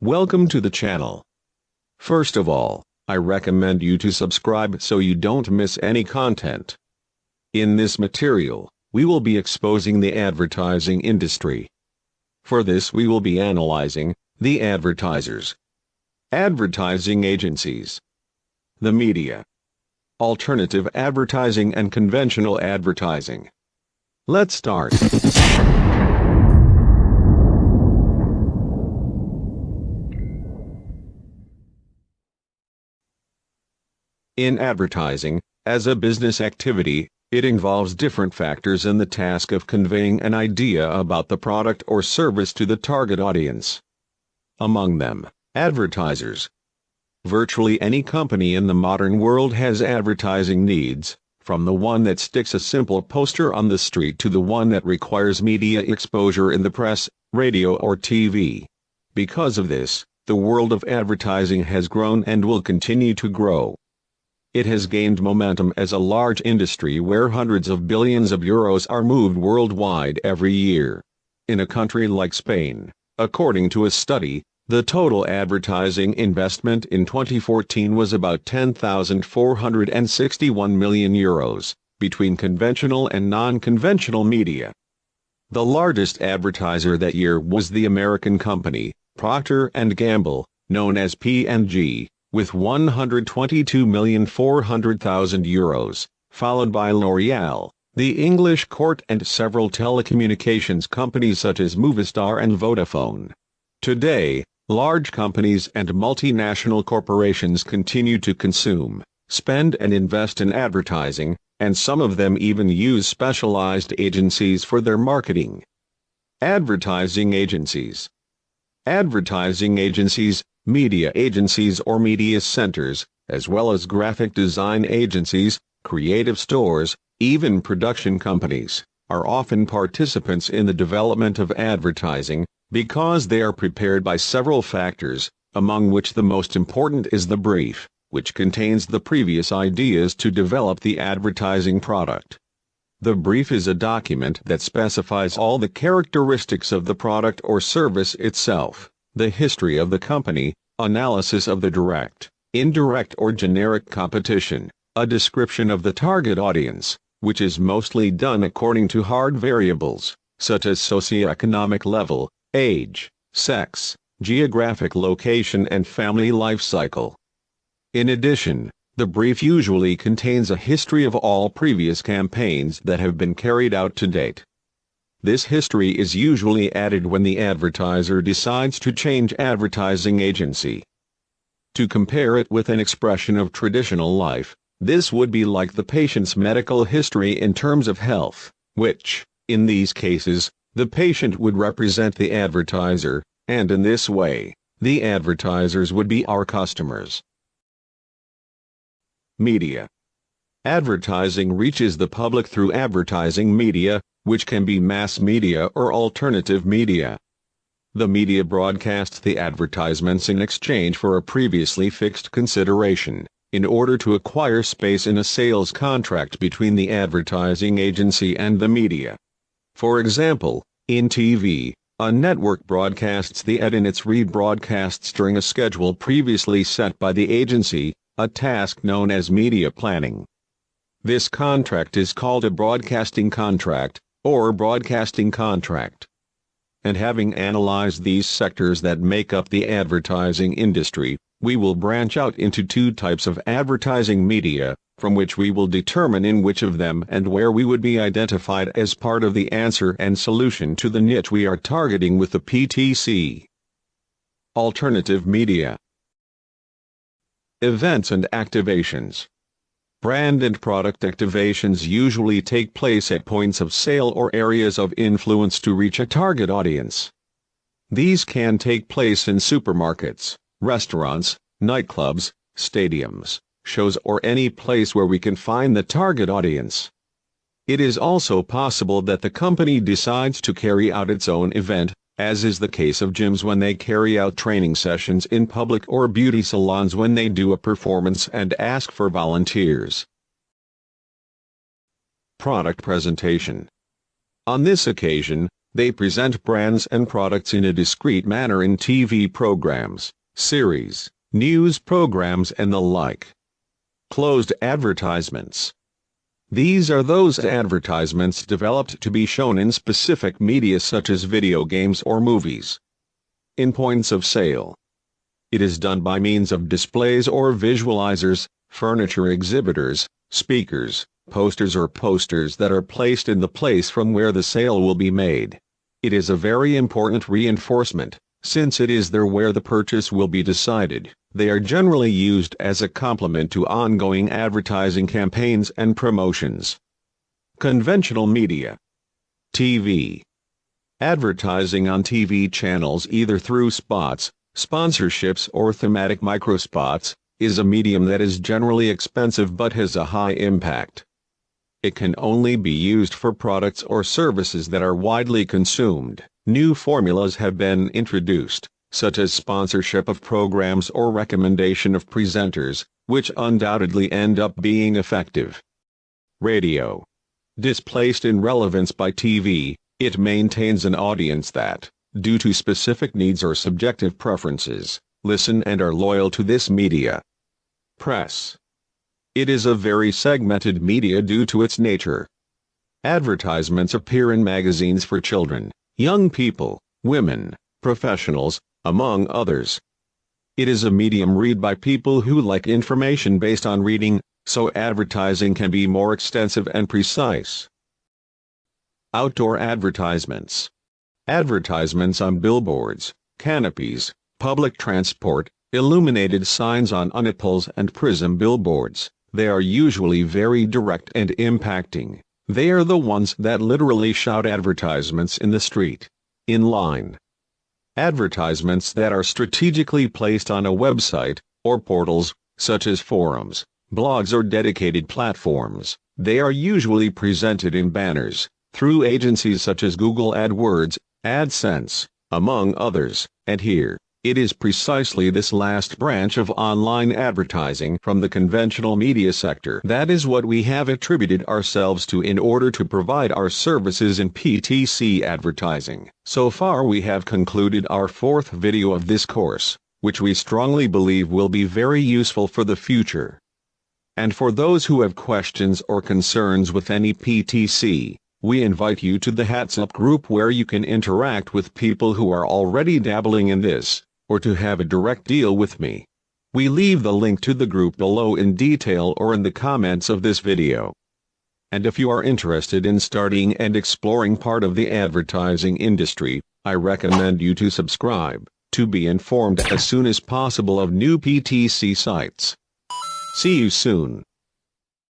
Welcome to the channel. First of all, I recommend you to subscribe so you don't miss any content. In this material, we will be exposing the advertising industry. For this we will be analyzing the advertisers, advertising agencies, the media, alternative advertising and conventional advertising. Let's start. In advertising, as a business activity, it involves different factors in the task of conveying an idea about the product or service to the target audience. Among them, advertisers. Virtually any company in the modern world has advertising needs, from the one that sticks a simple poster on the street to the one that requires media exposure in the press, radio or TV. Because of this, the world of advertising has grown and will continue to grow. It has gained momentum as a large industry where hundreds of billions of euros are moved worldwide every year. In a country like Spain, according to a study, the total advertising investment in 2014 was about 10,461 million euros, between conventional and non-conventional media. The largest advertiser that year was the American company, Procter & Gamble, known as P&G, with 122,400,000 euros, followed by L'Oréal, the English court and several telecommunications companies such as Movistar and Vodafone. Today, large companies and multinational corporations continue to consume, spend and invest in advertising, and some of them even use specialized agencies for their marketing. Advertising agencies. Advertising agencies, media agencies or media centers, as well as graphic design agencies, creative stores, even production companies, are often participants in the development of advertising, because they are prepared by several factors, among which the most important is the brief, which contains the previous ideas to develop the advertising product. The brief is a document that specifies all the characteristics of the product or service itself, the history of the company, analysis of the direct, indirect or generic competition, a description of the target audience, which is mostly done according to hard variables, such as socioeconomic level, age, sex, geographic location and family life cycle. In addition, the brief usually contains a history of all previous campaigns that have been carried out to date. This history is usually added when the advertiser decides to change advertising agency. To compare it with an expression of traditional life, this would be like the patient's medical history in terms of health, which, in these cases, the patient would represent the advertiser, and in this way, the advertisers would be our customers. Media. Advertising reaches the public through advertising media, which can be mass media or alternative media. The media broadcasts the advertisements in exchange for a previously fixed consideration, in order to acquire space in a sales contract between the advertising agency and the media. For example, in TV, a network broadcasts the ad in its rebroadcasts during a schedule previously set by the agency, a task known as media planning. This contract is called a broadcasting contract, or broadcasting contract. And having analyzed these sectors that make up the advertising industry, we will branch out into two types of advertising media, from which we will determine in which of them and where we would be identified as part of the answer and solution to the niche we are targeting with the PTC. Alternative media. Events and activations. Brand and product activations usually take place at points of sale or areas of influence to reach a target audience. These can take place in supermarkets, restaurants, nightclubs, stadiums, shows or any place where we can find the target audience. It is also possible that the company decides to carry out its own event, as is the case of gyms when they carry out training sessions in public or beauty salons when they do a performance and ask for volunteers. Product presentation. On this occasion, They present brands and products in a discreet manner in TV programs, series, news programs and the like. Closed advertisements. These are those advertisements developed to be shown in specific media such as video games or movies. In points of sale. It is done by means of displays or visualizers, furniture exhibitors, speakers, posters or posters that are placed in the place from where the sale will be made. It is a very important reinforcement, since it is there where the purchase will be decided. They are generally used as a complement to ongoing advertising campaigns and promotions. Conventional media. TV. Advertising on TV channels either through spots, sponsorships or thematic microspots, is a medium that is generally expensive but has a high impact. It can only be used for products or services that are widely consumed. New formulas have been introduced, such as sponsorship of programs or recommendation of presenters, which undoubtedly end up being effective. Radio. Displaced in relevance by TV, it maintains an audience that, due to specific needs or subjective preferences, listen and are loyal to this media. Press. It is a very segmented media due to its nature. Advertisements appear in magazines for children, young people, women, professionals, among others. It is a medium read by people who like information based on reading, so advertising can be more extensive and precise. Outdoor advertisements. Advertisements on billboards, canopies, public transport, illuminated signs on unipoles and prism billboards. They are usually very direct and impacting. They are the ones that literally shout advertisements in the street, in line. Advertisements that are strategically placed on a website, or portals, such as forums, blogs or dedicated platforms. They are usually presented in banners, through agencies such as Google AdWords, AdSense, among others, and here, it is precisely this last branch of online advertising from the conventional media sector that is what we have attributed ourselves to in order to provide our services in PTC advertising. So far we have concluded our fourth video of this course, which we strongly believe will be very useful for the future. And for those who have questions or concerns with any PTC, we invite you to the Hats Up group where you can interact with people who are already dabbling in this, or to have a direct deal with me. We leave the link to the group below in detail or in the comments of this video. And if you are interested in starting and exploring part of the advertising industry, I recommend you to subscribe, to be informed as soon as possible of new PTC sites. See you soon.